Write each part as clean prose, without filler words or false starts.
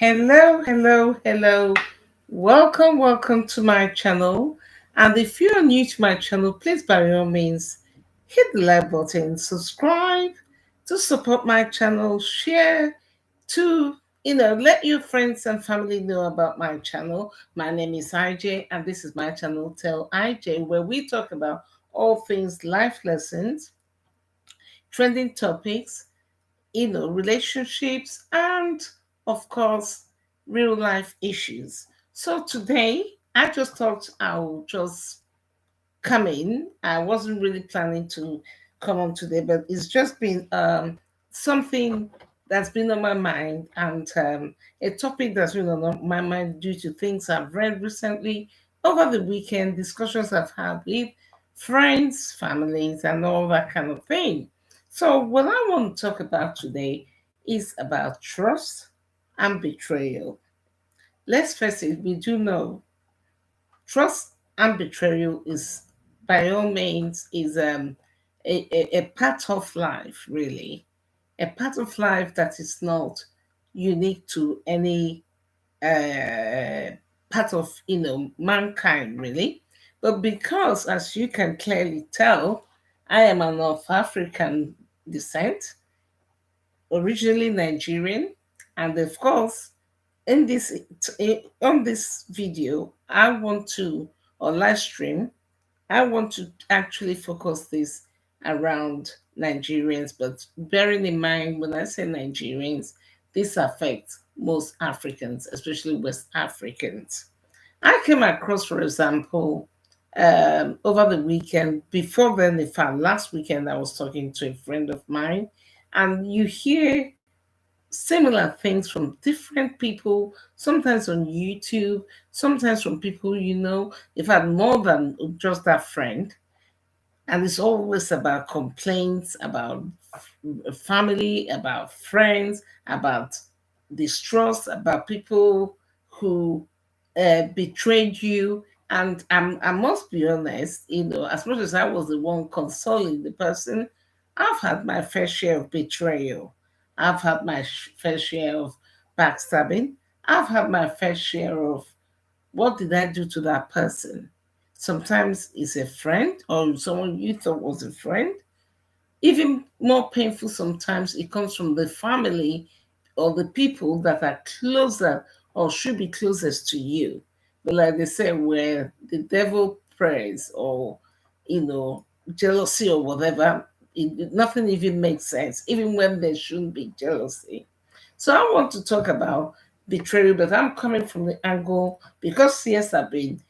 Hello, hello, hello. Welcome to my channel. And if you're new to my channel, please by all means hit the like button, subscribe to support my channel, share to let your friends and family know about my channel. My name is IJ, and this is my channel, Tell IJ, where we talk about all things life lessons, trending topics, relationships, and of course, real life issues. So today, I just thought I'll just come in. I wasn't really planning to come on today, but it's just been something that's been on my mind and a topic that's been on my mind due to things I've read recently over the weekend, discussions I've had with friends, families, and all that kind of thing. So, what I want to talk about today is about trust and betrayal. Let's face it, we do know trust and betrayal is by all means is a part of life, really, a part of life that is not unique to any part of mankind, really. But because, as you can clearly tell, I am of African descent, originally Nigerian, and of course in this on this video I want to, or live stream, I want to actually focus this around Nigerians, but bearing in mind when I say Nigerians, this affects most Africans, especially West Africans. I came across, for example, over the weekend, before then, in fact, last weekend, I was talking to a friend of mine, and you hear similar things from different people, sometimes on YouTube, sometimes from people if had more than just that friend. And it's always about complaints, about family, about friends, about distrust, about people who betrayed you. And I must be honest, as much as I was the one consoling the person, I've had my fair share of betrayal. I've had my fair share of backstabbing. I've had my fair share of what did I do to that person? Sometimes it's a friend or someone you thought was a friend. Even more painful, sometimes it comes from the family or the people that are closer or should be closest to you. But like they say, where the devil prays or, you know, jealousy or whatever, nothing even makes sense, even when there shouldn't be jealousy. So I want to talk about betrayal, but I'm coming from the angle because yes, I've been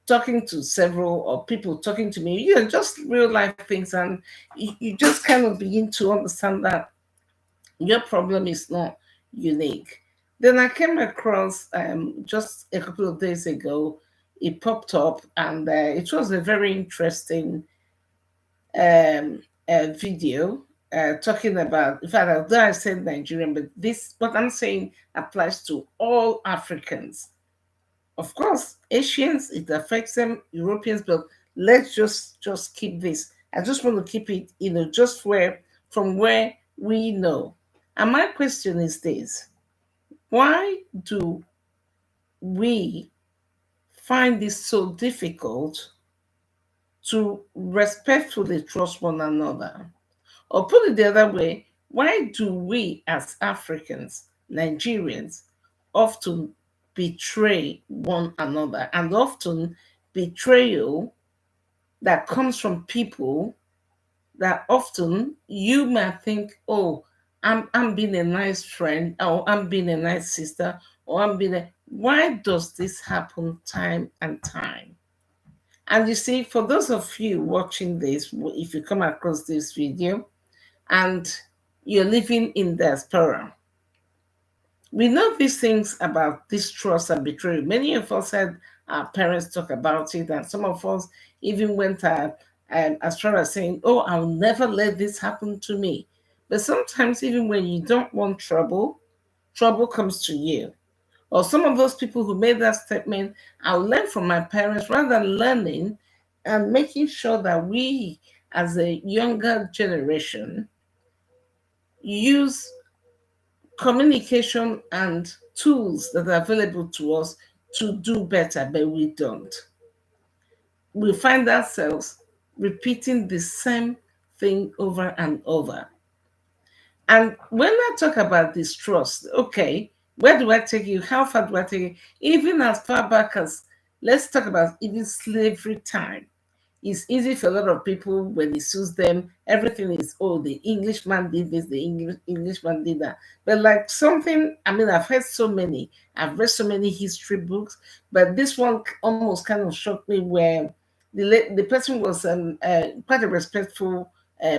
talking to several or people talking to me, just real life things, and you just kind of begin to understand that your problem is not unique. Then I came across just a couple of days ago, it popped up, and it was a very interesting um, video talking about, in fact, although I said Nigerian, but this, what I'm saying applies to all Africans. Of course, Asians, it affects them, Europeans, but let's just keep this. I just want to keep it, just where from where we know. And my question is this: why do we find this so difficult to respectfully trust one another? Or put it the other way, why do we as Africans, Nigerians, often betray one another? And often betrayal that comes from people that often you might think, oh, I'm being a nice friend, or I'm being a nice sister, or I'm being a. Why does this happen time and time? And you see, for those of you watching this, if you come across this video, and you're living in diaspora. We know these things about distrust and betrayal. Many of us had our parents talk about it, and some of us even went as far as saying, oh, I'll never let this happen to me. But sometimes, even when you don't want trouble, trouble comes to you. Or some of those people who made that statement, I'll learn from my parents rather than learning and making sure that we, as a younger generation, use communication and tools that are available to us to do better, but we don't. We find ourselves repeating the same thing over and over. And when I talk about distrust, okay, where do I take you? How far do I take you? Even as far back as, let's talk about even slavery time. It's easy for a lot of people when it suits them. Everything is, oh, the Englishman did this, the Englishman did that. But like something, I mean, I've read so many history books, but this one almost kind of shocked me where the person was quite a respectful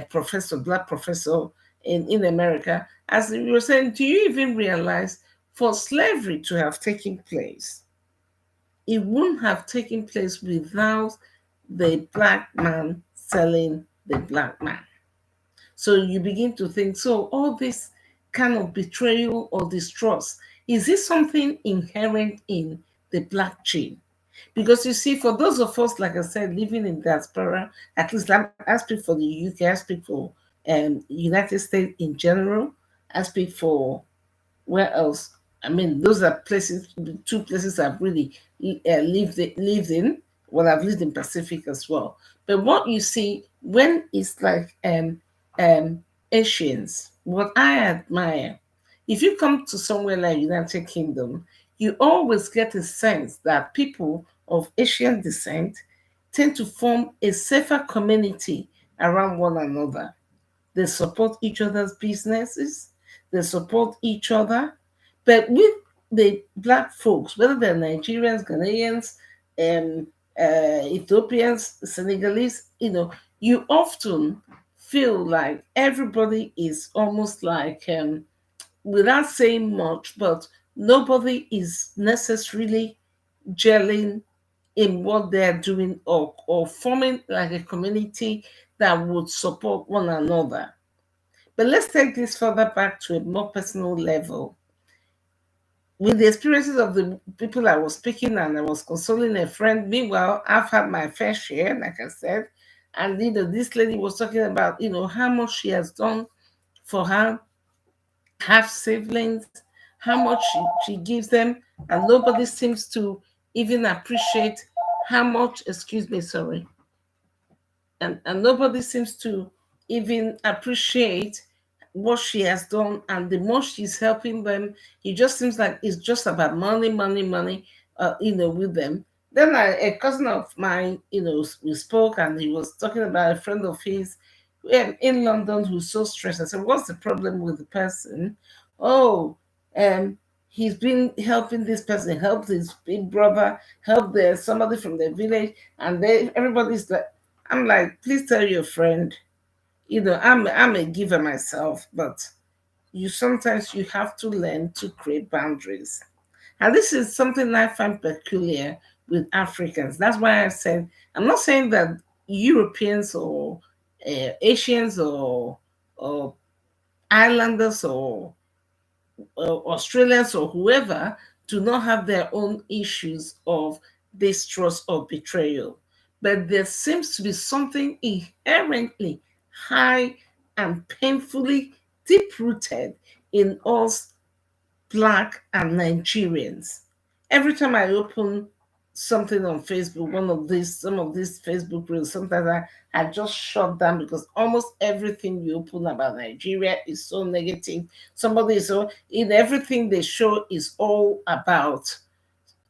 professor, black professor in America. As we were saying, do you even realize for slavery to have taken place, it wouldn't have taken place without the black man selling the black man. So you begin to think, so all this kind of betrayal or distrust, is this something inherent in the black gene? Because you see, for those of us, like I said, living in diaspora, at least I speak for the UK, I speak for United States in general, I speak for where else? I mean, those are places, the two places I've really lived in. Well, I've lived in Pacific as well. But what you see when it's like Asians, what I admire, if you come to somewhere like United Kingdom, you always get a sense that people of Asian descent tend to form a safer community around one another. They support each other's businesses. They support each other. But with the black folks, whether they're Nigerians, Ghanaians, um, Ethiopians, Senegalese, you often feel like everybody is almost like, without saying much, but nobody is necessarily gelling in what they're doing, or forming like a community that would support one another. But let's take this further back to a more personal level. With the experiences of the people I was speaking and I was consoling a friend, meanwhile, I've had my fair share, like I said. And this lady was talking about, how much she has done for her half siblings, how much she gives them, and nobody seems to even appreciate how much, excuse me, sorry, and nobody seems to even appreciate what she has done, and the more she's helping them, it just seems like it's just about money, money, money, with them. Then a cousin of mine, we spoke, and he was talking about a friend of his in London who's so stressed. I said, what's the problem with the person? Oh, um he's been helping this person, helped his big brother, helped somebody from the village, and everybody's like, I'm like, please tell your friend, I'm a giver myself, but you have to learn to create boundaries. And this is something I find peculiar with Africans. That's why I said, I'm not saying that Europeans or Asians or Islanders or Australians or whoever do not have their own issues of distrust or betrayal. But there seems to be something inherently high and painfully deep rooted in us Black and Nigerians. Every time I open something on Facebook, some of these Facebook reels, sometimes I just shut down because almost everything you open about Nigeria is so negative. Somebody is so in everything they show is all about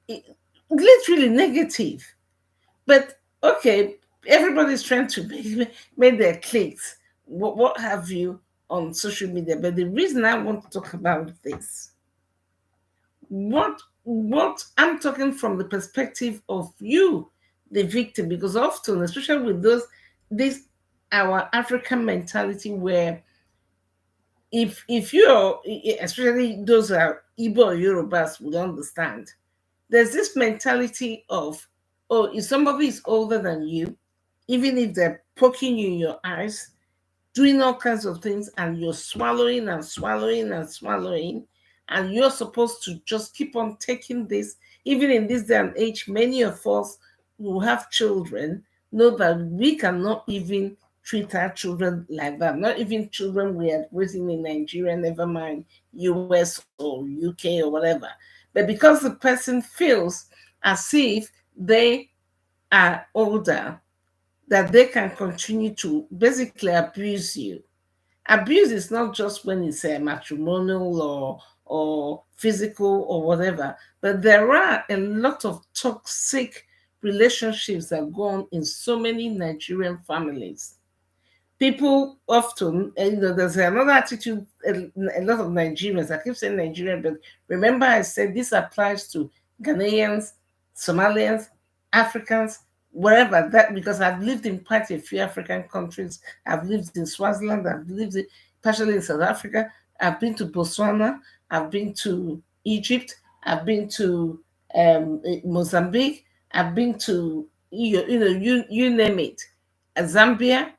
it, literally negative. But okay, everybody's trying to make their clicks, what have you, on social media. But the reason I want to talk about this, what I'm talking from the perspective of you, the victim, because often, especially with this our African mentality, where if you're, especially those are Igbo or Yorubas would understand, there's this mentality of, oh, if somebody is older than you, even if they're poking you in your eyes, doing all kinds of things, and you're swallowing and swallowing and swallowing, and you're supposed to just keep on taking this. Even in this day and age, many of us who have children know that we cannot even treat our children like that. Not even children we are raising in Nigeria, never mind US or UK or whatever. But because the person feels as if they are older, that they can continue to basically abuse you. Abuse is not just when it's a matrimonial or physical or whatever, but there are a lot of toxic relationships that go on in so many Nigerian families. People often, there's another attitude, a lot of Nigerians, I keep saying Nigerian, but remember I said this applies to Ghanaians, Somalians, Africans, wherever that, because I've lived in quite a few African countries. I've lived in Swaziland, I've lived partially in South Africa, I've been to Botswana, I've been to Egypt, I've been to Mozambique, I've been to, you name it, Zambia.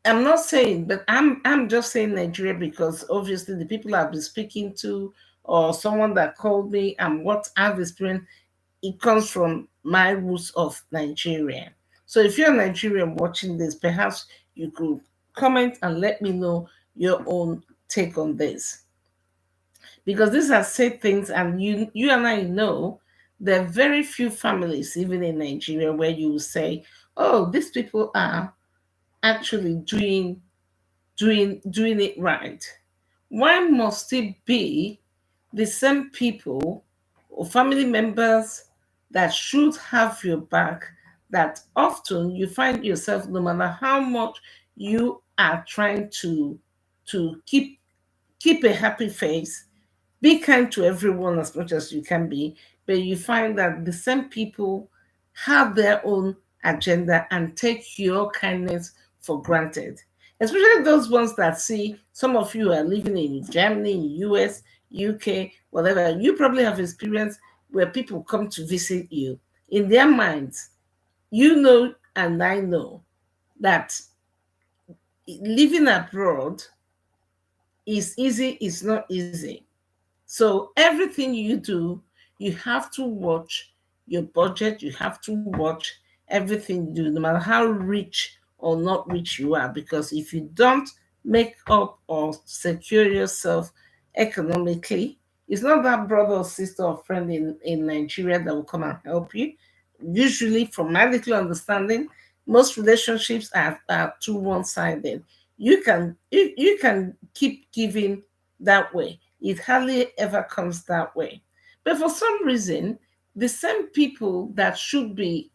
I'm not saying, but I'm just saying Nigeria because obviously the people I've been speaking to or someone that called me and what I've experienced, it comes from my roots of Nigeria. So if you're Nigerian watching this, perhaps you could comment and let me know your own take on this. Because these are said things, and you and I know there are very few families, even in Nigeria, where you will say, oh, these people are actually doing it right. Why must it be the same people or family members that should have your back, that often you find yourself, no matter how much you are trying to keep a happy face, be kind to everyone as much as you can be, but you find that the same people have their own agenda and take your kindness for granted. Especially those ones that see some of you are living in Germany, US, UK, whatever. You probably have experience where people come to visit you. In their minds, you know, and I know that living abroad is easy, it's not easy. So everything you do, you have to watch your budget, you have to watch everything you do, no matter how rich or not rich you are. Because if you don't make up or secure yourself economically, it's not that brother or sister or friend in Nigeria that will come and help you. Usually, from my little understanding, most relationships are too one-sided. You can keep giving that way, it hardly ever comes that way. But for some reason, the same people that should be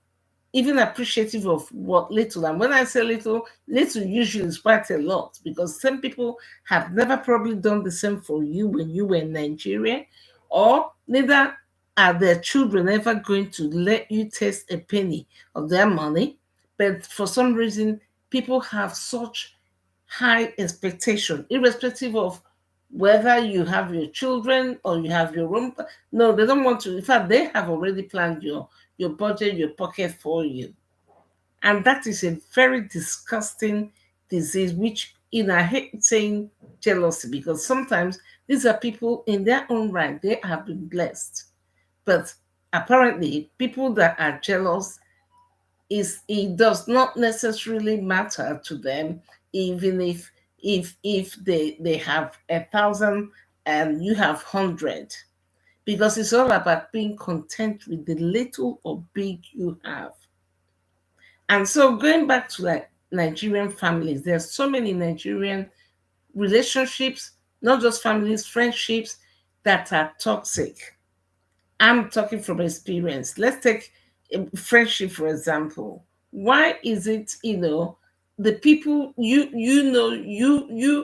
even appreciative of what little, and when I say little, little usually is quite a lot, because some people have never probably done the same for you when you were in Nigeria, or neither are their children ever going to let you taste a penny of their money. But for some reason, people have such high expectation, irrespective of whether you have your children or you have your own. No, they don't want to. In fact, they have already planned your budget, your pocket for you. And that is a very disgusting disease, which, I hate saying jealousy, because sometimes these are people in their own right, they have been blessed. But apparently, people that are jealous, it does not necessarily matter to them, even if they have 1,000 and you have 100, because it's all about being content with the little or big you have. And so going back to like Nigerian families, there's so many Nigerian relationships, not just families, friendships, that are toxic. I'm talking from experience. Let's take a friendship, for example. Why is it, the people you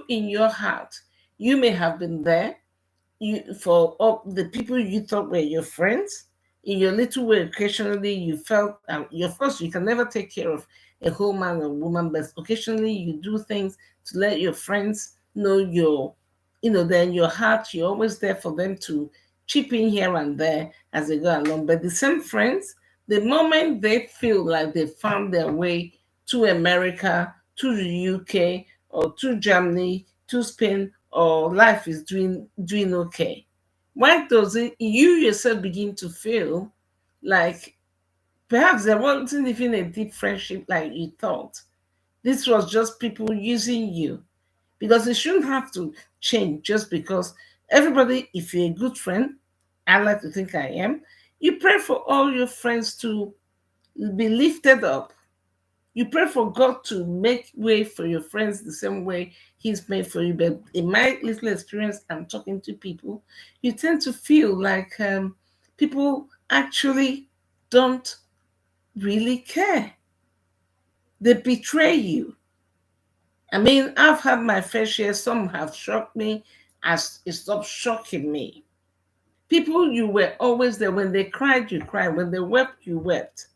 in your heart, you may have been there, for all the people you thought were your friends. In your little way, occasionally you felt, of course, you can never take care of a whole man or woman, but occasionally you do things to let your friends know they're in your heart. You're always there for them to chip in here and there as they go along. But the same friends, the moment they feel like they found their way to America, to the UK, or to Germany, to Spain, or life is doing okay, why does it you yourself begin to feel like perhaps there wasn't even a deep friendship like you thought? This was just people using you, because it shouldn't have to change just because everybody, if you're a good friend, I like to think I am, you pray for all your friends to be lifted up. You pray for God to make way for your friends the same way He's made for you. But in my little experience, I'm talking to people, you tend to feel like people actually don't really care. They betray you. I mean, I've had my fair share. Some have shocked me as it stopped shocking me. People, you were always there. When they cried, you cried. When they wept, you wept.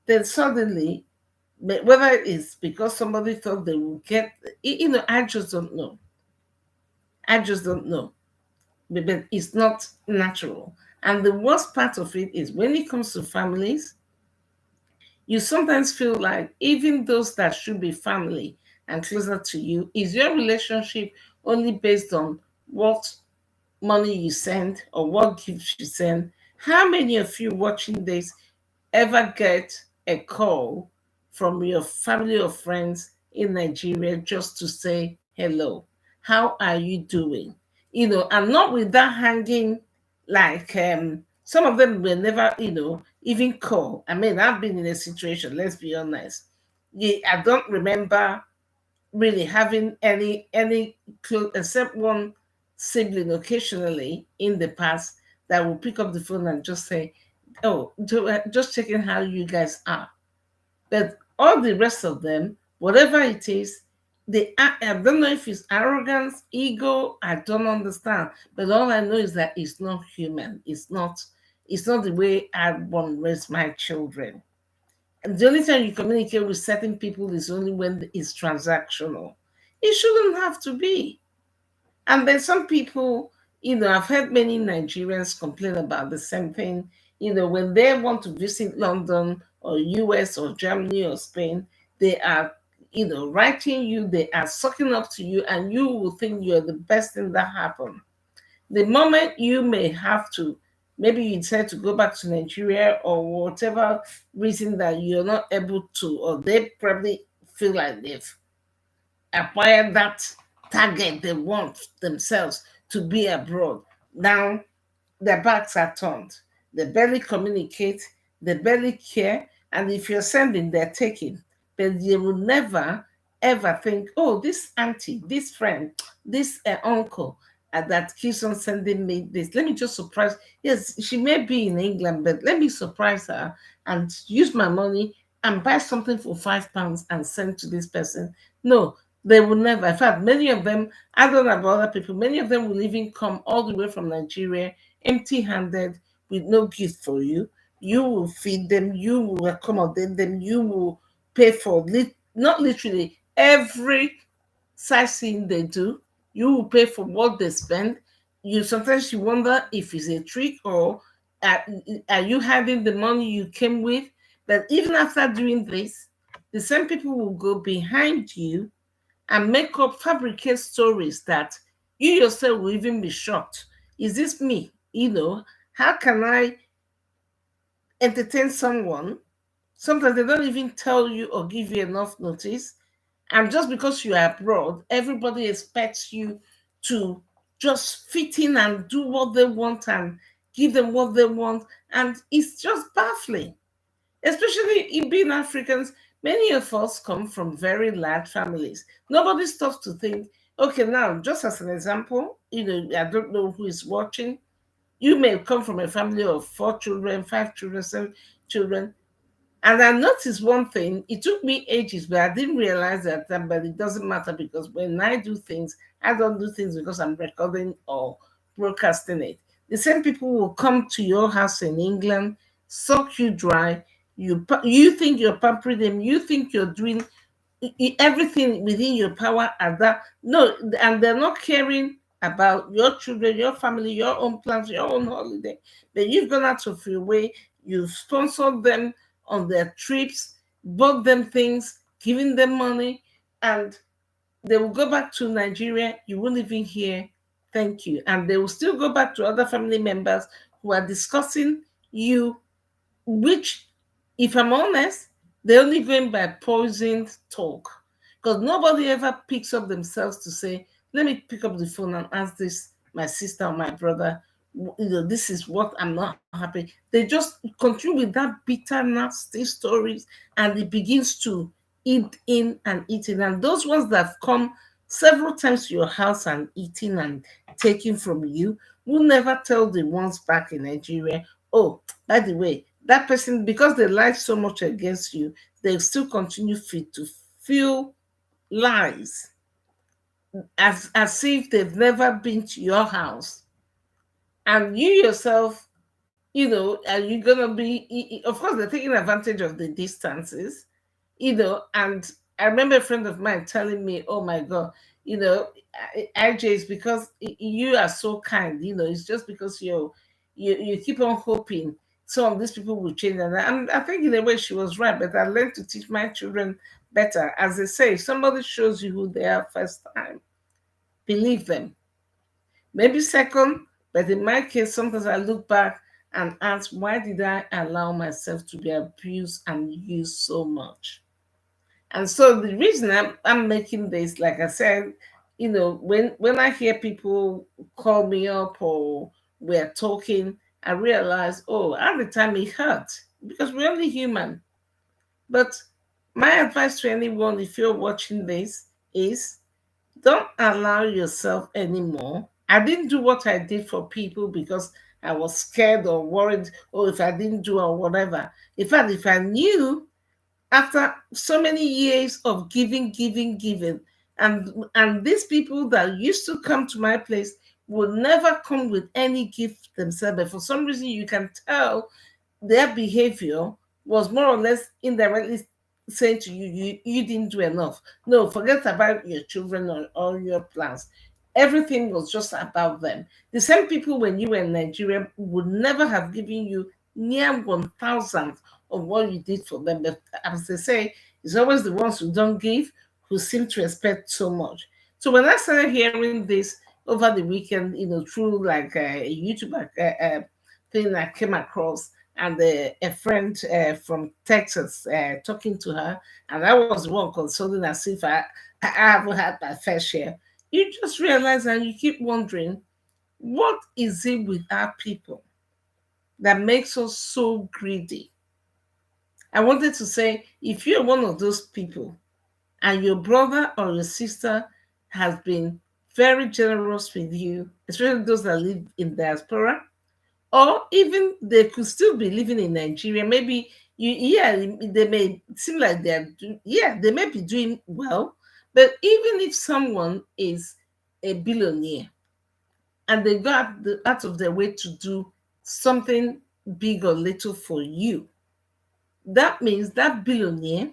Then suddenly, whether it's because somebody thought they would get, I just don't know. I just don't know. But it's not natural. And the worst part of it is when it comes to families, you sometimes feel like even those that should be family and closer to you, is your relationship only based on what money you send or what gifts you send? How many of you watching this ever get a call from your family or friends in Nigeria just to say hello? How are you doing? And not with that hanging, like some of them will never, even call. I mean, I've been in a situation, let's be honest. Yeah, I don't remember really having any close except one sibling occasionally in the past that will pick up the phone and just say, "Oh, just checking how you guys are." But all the rest of them, whatever it is, I don't know if it's arrogance, ego. I don't understand. But all I know is that it's not human. It's not. It's not the way I want to raise my children. And the only time you communicate with certain people is only when it's transactional. It shouldn't have to be. And then some people, I've heard many Nigerians complain about the same thing. When they want to visit London or US or Germany or Spain, they are, writing you, they are sucking up to you, and you will think you're the best thing that happened. The moment you may have to, maybe you decide to go back to Nigeria or whatever reason that you're not able to, or they probably feel like they've acquired that target they want themselves to be abroad. Now their backs are turned. They barely communicate, they barely care, and if you're sending, they're taking. But they will never ever think, oh, this auntie, this friend, this uncle that keeps on sending me this. Let me just surprise. Yes, she may be in England, but let me surprise her and use my money and buy something for £5 and send to this person. No, they will never. In fact, many of them, I don't know about other people, many of them will even come all the way from Nigeria empty handed with no gift for you. You will feed them, you will accommodate them, you will pay for, not literally every sightseeing they do, you will pay for what they spend. You wonder if it's a trick or are, are you having the money you came with? But even after doing this, the same people will go behind you and make up, fabricate stories that you yourself will even be shocked. Is this me? How can I entertain someone? Sometimes they don't even tell you or give you enough notice. And just because you are abroad, everybody expects you to just fit in and do what they want and give them what they want. And it's just baffling, especially in being Africans. Many of us come from very large families. Nobody stops to think, okay, now, just as an example, I don't know who is watching. You may come from a family of 4 children, 5 children, 7 children. And I noticed one thing, it took me ages, but I didn't realize that, but it doesn't matter because when I do things, I don't do things because I'm recording or broadcasting it. The same people will come to your house in England, suck you dry. You think you're pampering them, you think you're doing everything within your power at that. No, and they're not caring about your children, your family, your own plans, your own holiday. But you've gone out of your way, you've sponsored them on their trips, bought them things, giving them money, and they will go back to Nigeria. You won't even hear thank you. And they will still go back to other family members who are discussing you, which, if I'm honest, they're only going by poisoned talk. Because nobody ever picks up themselves to say, let me pick up the phone and ask this, my sister or my brother, this is what I'm not happy. They just continue with that bitter, nasty stories, and it begins to eat in and eating. And those ones that come several times to your house and eating and taking from you will never tell the ones back in Nigeria, oh, by the way, that person, because they lie so much against you, they still continue to feel lies as if they've never been to your house. And you yourself, are you gonna be? Of course, they're taking advantage of the distances, And I remember a friend of mine telling me, "Oh my God, IJ is because you are so kind. It's just because you keep on hoping some of these people will change." And I think in a way she was right. But I learned to teach my children better. As they say, if somebody shows you who they are first time, believe them. Maybe second, but in my case, sometimes I look back and ask, why did I allow myself to be abused and used so much? And so the reason I'm making this, like I said, when I hear people call me up or we're talking, I realize, oh, at the time it hurt because we're only human. But my advice to anyone, if you're watching this, is don't allow yourself anymore. I didn't do what I did for people because I was scared or worried, or if I didn't do or whatever. In fact, if I knew after so many years of giving, and these people that used to come to my place would never come with any gift themselves. But for some reason, you can tell their behavior was more or less indirectly saying to you, you didn't do enough. No, forget about your children or all your plans. Everything was just about them. The same people when you were in Nigeria would never have given you near 1,000th of what you did for them. But as they say, it's always the ones who don't give who seem to expect so much. So when I started hearing this over the weekend, through like a YouTube thing I came across, and a friend from Texas talking to her, and I was the one consoling as if I haven't had my fair share. You just realize and you keep wondering, what is it with our people that makes us so greedy? I wanted to say, if you're one of those people and your brother or your sister has been very generous with you, especially those that live in diaspora, or even they could still be living in Nigeria. Maybe they may seem like they may be doing well, but even if someone is a billionaire and they go out of their way to do something big or little for you, that means that billionaire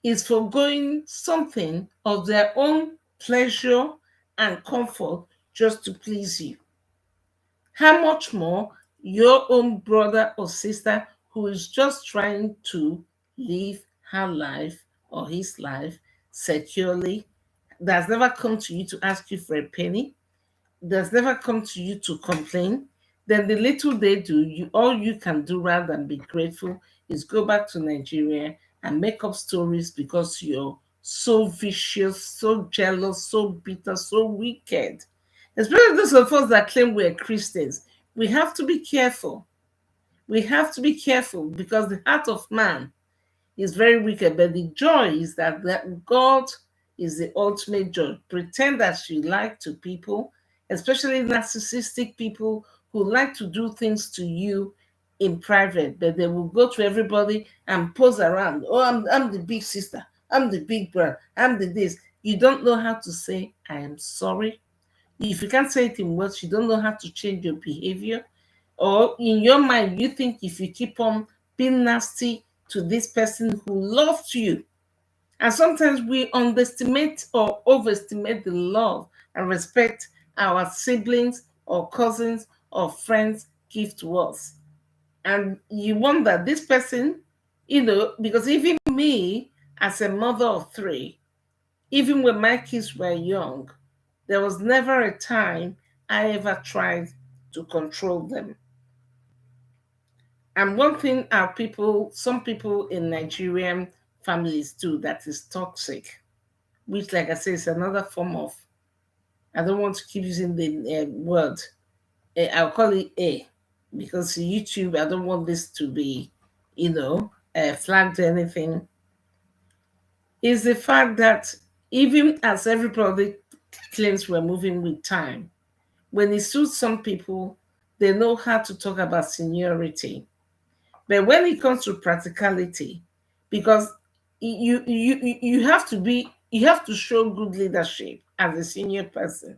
is foregoing something of their own pleasure and comfort just to please you. How much more your own brother or sister who is just trying to live her life or his life securely, that's never come to you to ask you for a penny, that's never come to you to complain, then the little they do, all you can do rather than be grateful is go back to Nigeria and make up stories because you're so vicious, so jealous, so bitter, so wicked. Especially those of us that claim we're Christians, we have to be careful. We have to be careful because the heart of man is very wicked. But the joy is that God is the ultimate joy. Pretend that you like to people, especially narcissistic people who like to do things to you in private, but they will go to everybody and pose around. Oh, I'm the big sister. I'm the big brother. I'm the this. You don't know how to say, I am sorry. If you can't say it in words, you don't know how to change your behavior. Or in your mind, you think if you keep on being nasty to this person who loved you. And sometimes we underestimate or overestimate the love and respect our siblings or cousins or friends give to us. And you wonder, this person, because even me, as a mother of three, even when my kids were young, there was never a time I ever tried to control them. And one thing some people in Nigeria families too that is toxic, which, like I say, is another form of, I don't want to keep using the word, I'll call it A, because YouTube, I don't want this to be, flagged or anything, is the fact that even as everybody claims we're moving with time, when it suits some people, they know how to talk about seniority. But when it comes to practicality, because you have to be, you have to show good leadership as a senior person.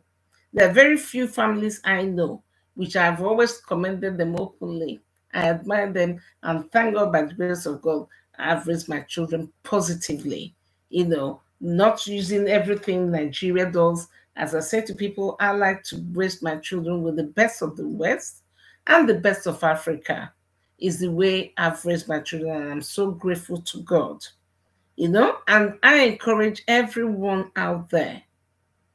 There are very few families I know, which I've always commended them openly. I admire them, and thank God, by the grace of God, I've raised my children positively. Not using everything Nigeria does. As I say to people, I like to raise my children with the best of the West and the best of Africa. Is the way I've raised my children, and I'm so grateful to God. And I encourage everyone out there,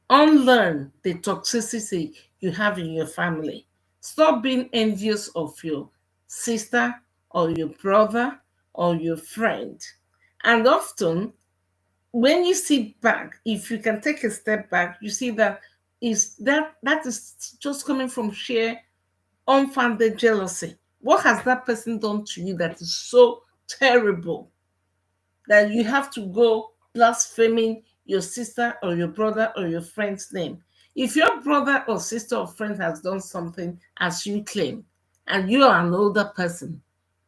unlearn the toxicity you have in your family. Stop being envious of your sister or your brother or your friend. And often, when you sit back, if you can take a step back, you see that that is just coming from sheer unfounded jealousy. What has that person done to you that is so terrible that you have to go blaspheming your sister or your brother or your friend's name? If your brother or sister or friend has done something as you claim, and you are an older person,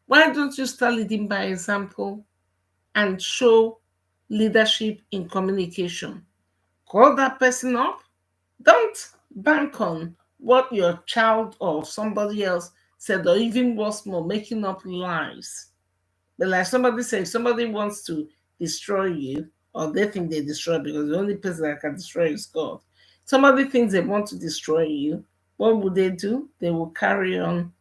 why don't you start leading by example and show leadership in communication? Call that person up. Don't bank on what your child or somebody else said, or even worse more, making up lies. But like somebody said, if somebody wants to destroy you, or they think they destroy, because the only person that can destroy is God. Somebody thinks they want to destroy you, what would they do? They will carry on.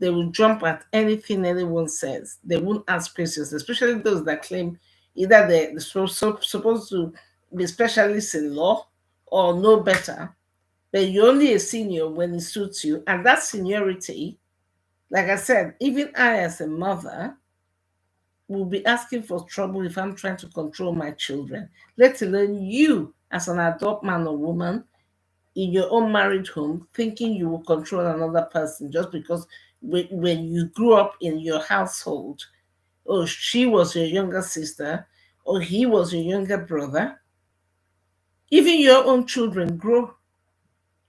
They will jump at anything anyone says. They won't ask questions, especially those that claim either they're supposed to be specialists in law or know better. But you're only a senior when it suits you. And that seniority, like I said, even I as a mother will be asking for trouble if I'm trying to control my children, let alone you as an adult man or woman in your own married home thinking you will control another person just because when you grew up in your household, or she was your younger sister, or he was your younger brother. Even your own children grow.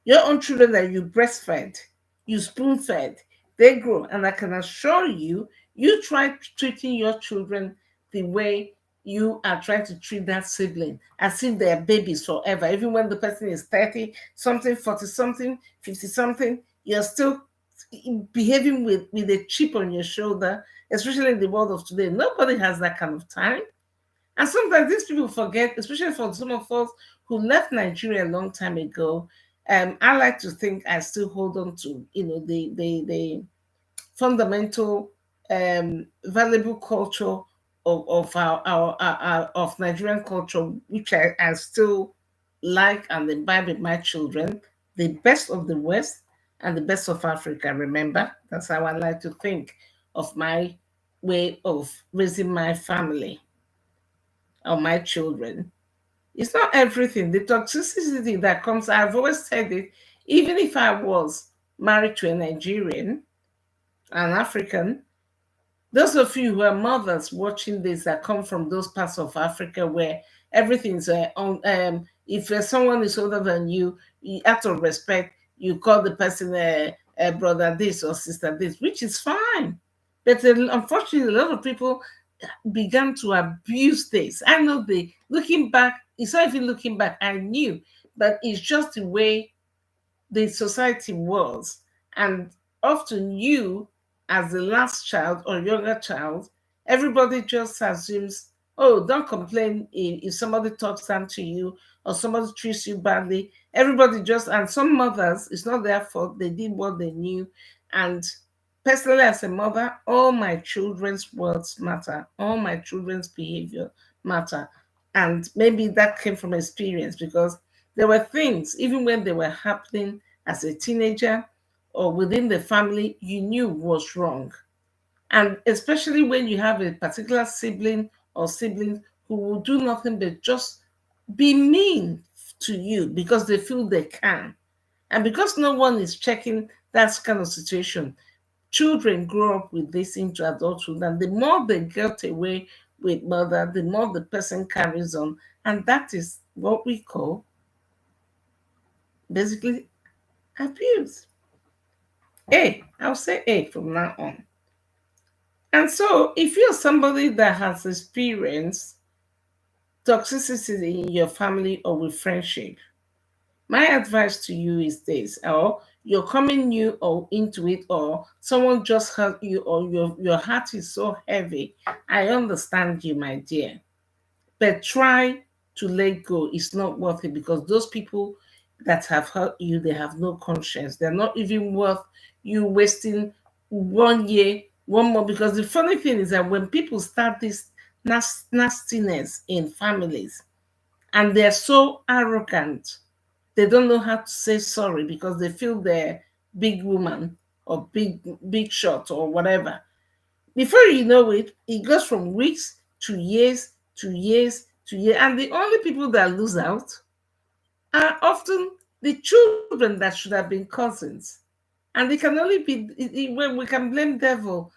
Your own children that you breastfed, you spoon fed, they grow. And I can assure you, you try treating your children the way you are trying to treat that sibling, as if they're babies forever. Even when the person is 30 something, 40 something, 50 something, you're still behaving with a chip on your shoulder, especially in the world of today. Nobody has that kind of time. And sometimes these people forget, especially for some of us who left Nigeria a long time ago. I like to think I still hold on to, the fundamental, valuable culture of our of Nigerian culture, which I still like and imbibe with my children, the best of the West and the best of Africa. Remember, that's how I like to think of my way of raising my family or my children. It's not everything. The toxicity that comes, I've always said it, even if I was married to a Nigerian, an African, those of you who are mothers watching this that come from those parts of Africa where everything's on, if someone is older than you, out of respect, you call the person a brother this or sister this, which is fine. But unfortunately, a lot of people began to abuse this. I know looking back, it's not even looking back, I knew, but it's just the way the society was. And often you, as the last child or younger child, everybody just assumes, oh, don't complain if somebody talks down to you or somebody treats you badly. Everybody just, and some mothers, it's not their fault, they did what they knew. And personally, as a mother, all my children's words matter, all my children's behavior matter. And maybe that came from experience, because there were things, even when they were happening as a teenager or within the family, you knew was wrong. And especially when you have a particular sibling or siblings who will do nothing but just be mean to you because they feel they can. And because no one is checking that kind of situation, children grow up with this into adulthood. And the more they get away with mother, the more the person carries on. And that is what we call basically abuse. I'll say A from now on. And so, if you're somebody that has experienced toxicity in your family or with friendship, my advice to you is this: or you're coming new or into it, or someone just hurt you, or your heart is so heavy. I understand you, my dear, but try to let go. It's not worth it because those people that have hurt you, they have no conscience. They're not even worth you wasting 1 year, one more. Because the funny thing is that when people start this nastiness in families and they're so arrogant, they don't know how to say sorry because they feel they're big woman or big shot or whatever. Before you know it, it goes from weeks to years to years to years. And the only people that lose out are often the children that should have been cousins. And they can only be, when we can blame devil,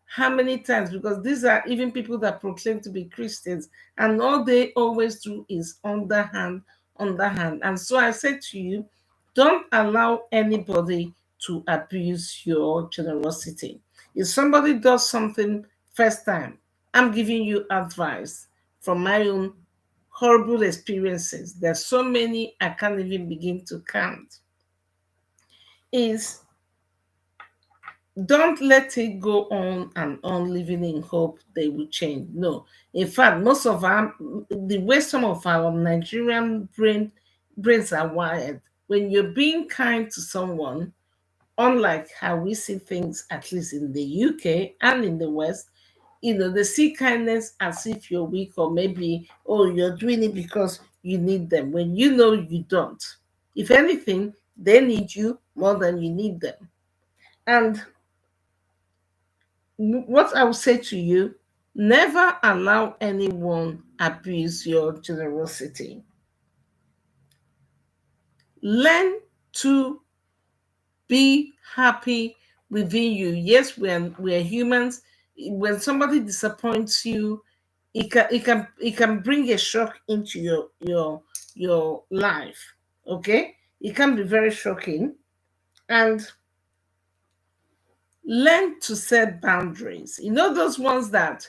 how many times, because these are even people that proclaim to be Christians, and all they always do is underhand, underhand. And so I say to you, don't allow anybody to abuse your generosity. If somebody does something first time, I'm giving you advice from my own horrible experiences. There's so many I can't even begin to count. Is don't let it go on and on living in hope they will change. No. In fact, most of our the way some of our Nigerian brains are wired, when you're being kind to someone, unlike how we see things, at least in the UK and in the West, they see kindness as if you're weak, or maybe, oh, you're doing it because you need them, when you know you don't. If anything, they need you more than you need them. And what I would say to you, never allow anyone abuse your generosity. Learn to be happy within you. Yes, we're humans. When somebody disappoints you, it can bring a shock into your life. Okay, it can be very shocking. And learn to set boundaries. Those ones that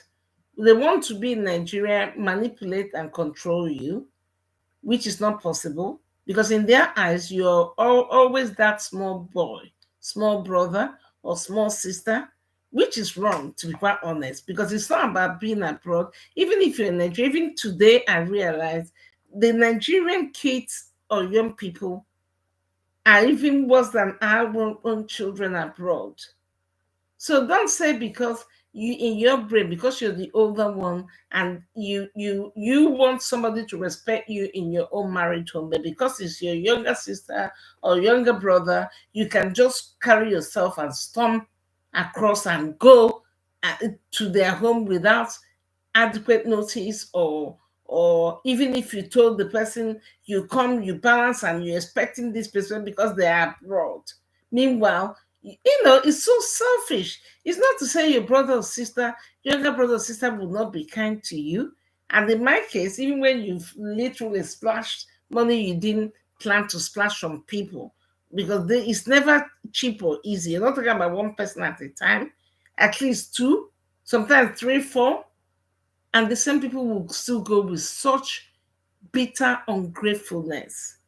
they want to be in Nigeria, manipulate and control you, which is not possible because in their eyes, you're always that small boy, small brother, or small sister, which is wrong, to be quite honest, because it's not about being abroad. Even if you're in Nigeria, even today, I realize the Nigerian kids or young people are even worse than our own children abroad. So don't say because you in your brain, because you're the older one and you want somebody to respect you in your own married home, but because it's your younger sister or younger brother, you can just carry yourself and storm across and go to their home without adequate notice, or even if you told the person you come, you balance, and you're expecting this person because they are abroad. Meanwhile, it's so selfish. It's not to say your brother or sister, younger brother or sister will not be kind to you. And in my case, even when you've literally splashed money you didn't plan to splash from people, because it's never cheap or easy. You're not talking about one person at a time, at least two, sometimes three, four. And the same people will still go with such bitter ungratefulness.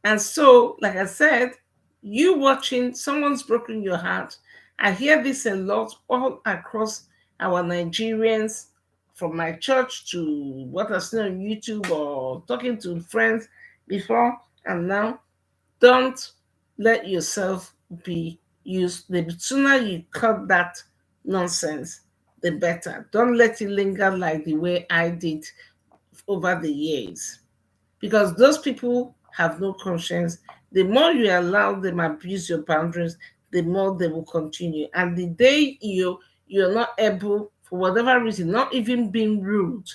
And so, like I said, you watching, someone's broken your heart. I hear this a lot all across our Nigerians, from my church to what I've seen on YouTube or talking to friends before and now. Don't let yourself be used. The sooner you cut that nonsense, the better. Don't let it linger like the way I did over the years, because those people have no conscience. The more you allow them abuse your boundaries, the more they will continue. And the day you're not able for whatever reason, not even being rude,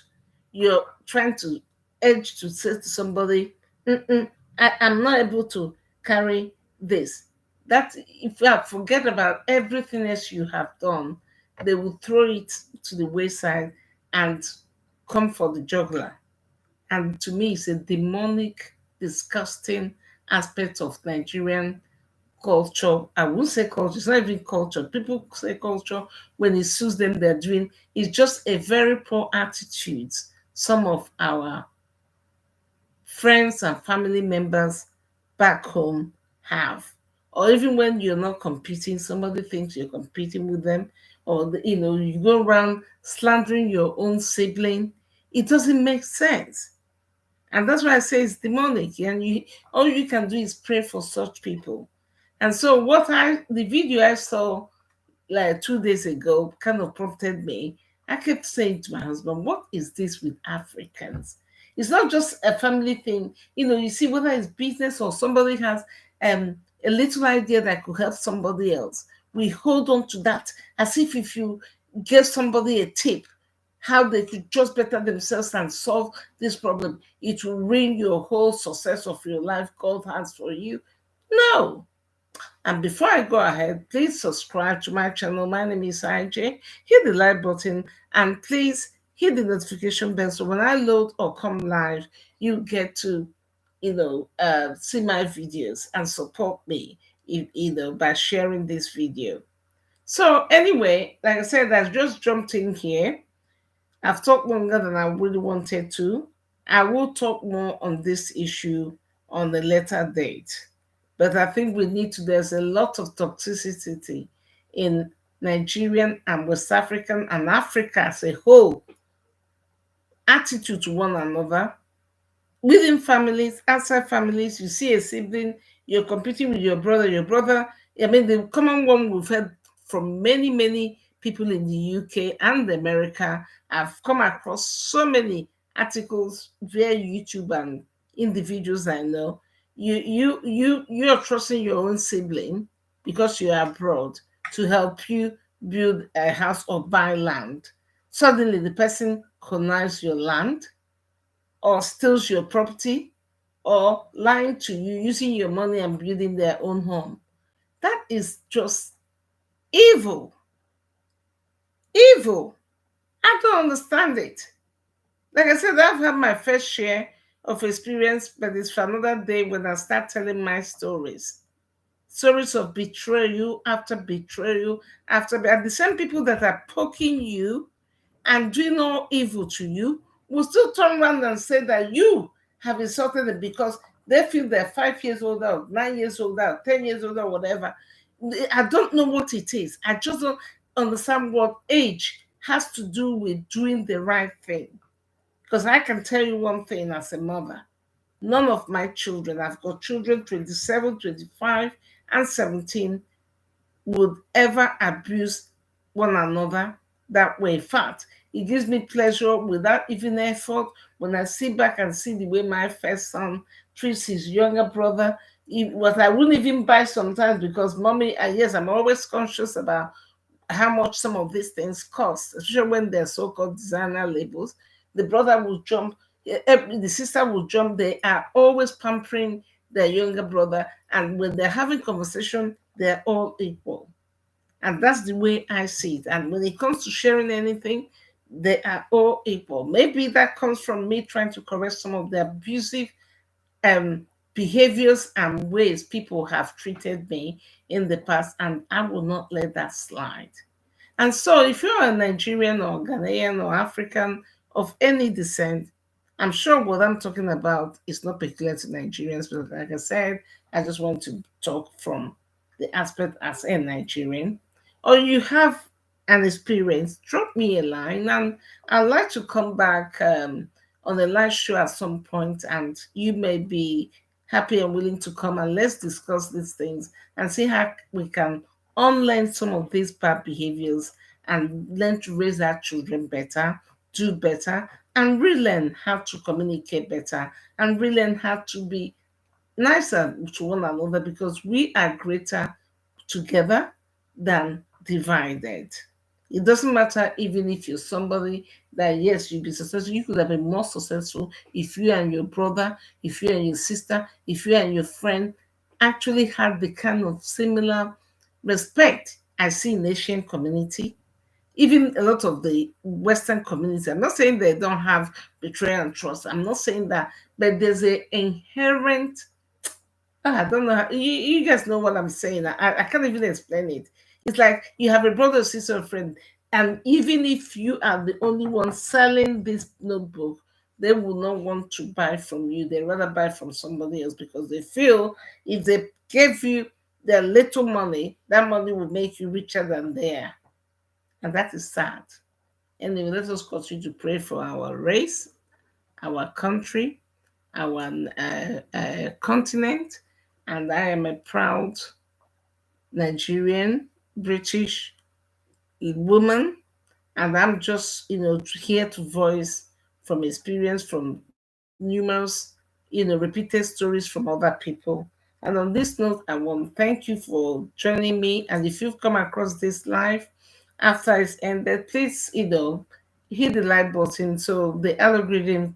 you're trying to edge to say to somebody, "Mm-mm, I'm not able to carry this." That, if you forget about everything else you have done, they will throw it to the wayside and come for the juggler. And to me, it's a demonic, disgusting aspect of Nigerian culture. I won't say culture, it's not even culture. People say culture when it suits them, they're doing. It's just a very poor attitude some of our friends and family members back home have. Or even when you're not competing, somebody thinks you're competing with them, or you go around slandering your own sibling. It doesn't make sense. And that's why I say it's demonic. And all you can do is pray for such people. And so the video I saw like 2 days ago kind of prompted me. I kept saying to my husband, what is this with Africans? It's not just a family thing. You see, whether it's business or somebody has a little idea that could help somebody else. We hold on to that as if you give somebody a tip how they could just better themselves and solve this problem, it will ruin your whole success of your life God has for you. No. And before I go ahead, please subscribe to my channel. My name is IJ. Hit the like button and please hit the notification bell so when I load or come live, you get to, see my videos and support me, by sharing this video. So anyway, like I said, I just jumped in here. I've talked longer than I really wanted to. I will talk more on this issue on a later date. But I think there's a lot of toxicity in Nigerian and West African and Africa as a whole attitude to one another within families, outside families. You see a sibling, you're competing with your brother. I mean, the common one we've heard from many, many people in the UK and America. I've come across so many articles via YouTube and individuals I know. You're trusting your own sibling because you're abroad to help you build a house or buy land. Suddenly the person connives your land or steals your property or lying to you, using your money and building their own home. That is just evil. Evil. I don't understand it. Like I said, I've had my fair share of experience, but it's for another day when I start telling my stories. Stories of betrayal after betrayal after, and the same people that are poking you and doing all evil to you will still turn around and say that you have insulted them because they feel they're 5 years older, or 9 years older, or 10 years older, or whatever. I don't know what it is. I just don't understand what age has to do with doing the right thing. Because I can tell you one thing as a mother. None of my children, I've got children 27, 25, and 17, would ever abuse one another that way. In fact, it gives me pleasure without even effort when I sit back and see the way my first son treats his younger brother. What I wouldn't even buy sometimes because mommy, yes, I'm always conscious about how much some of these things cost, especially when they're so-called designer labels. The brother will jump, the sister will jump. They are always pampering their younger brother, and when they're having conversation, they're all equal. And that's the way I see it. And when it comes to sharing anything, they are all equal. Maybe that comes from me trying to correct some of the abusive um, behaviors and ways people have treated me in the past, and I will not let that slide. And so, if you're a Nigerian or Ghanaian or African of any descent, I'm sure what I'm talking about is not peculiar to Nigerians, but like I said, I just want to talk from the aspect as a Nigerian. Or you have an experience, drop me a line, and I'd like to come back on a live show at some point, and you may be happy and willing to come and let's discuss these things and see how we can unlearn some of these bad behaviors and learn to raise our children better, do better, and relearn how to communicate better and relearn how to be nicer to one another because we are greater together than divided. It doesn't matter even if you're somebody that, yes, you'll be successful. You could have been more successful if you and your brother, if you and your sister, if you and your friend actually had the kind of similar respect I see in Asian community, even a lot of the Western community. I'm not saying they don't have betrayal and trust. I'm not saying that, but there's an inherent, I don't know. You guys know what I'm saying. I can't even explain it. It's like you have a brother, sister, or friend, and even if you are the only one selling this notebook, they will not want to buy from you. They rather buy from somebody else because they feel if they gave you their little money, that money will make you richer than they are. And that is sad. Anyway, let us continue to pray for our race, our country, our continent. And I am a proud Nigerian, British woman, and I'm just, here to voice from experience, from numerous, repeated stories from other people. And on this note, I want to thank you for joining me. And if you've come across this live after it's ended, please, hit the like button so the algorithm,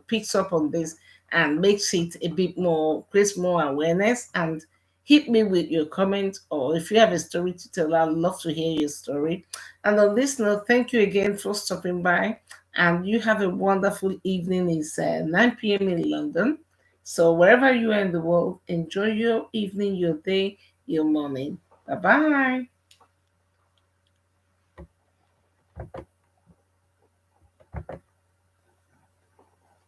picks up on this and makes it a bit more, creates more awareness. And hit me with your comment, or if you have a story to tell, I'd love to hear your story. And on this note, thank you again for stopping by. And you have a wonderful evening. It's 9 p.m. in London. So wherever you are in the world, enjoy your evening, your day, your morning. Bye bye.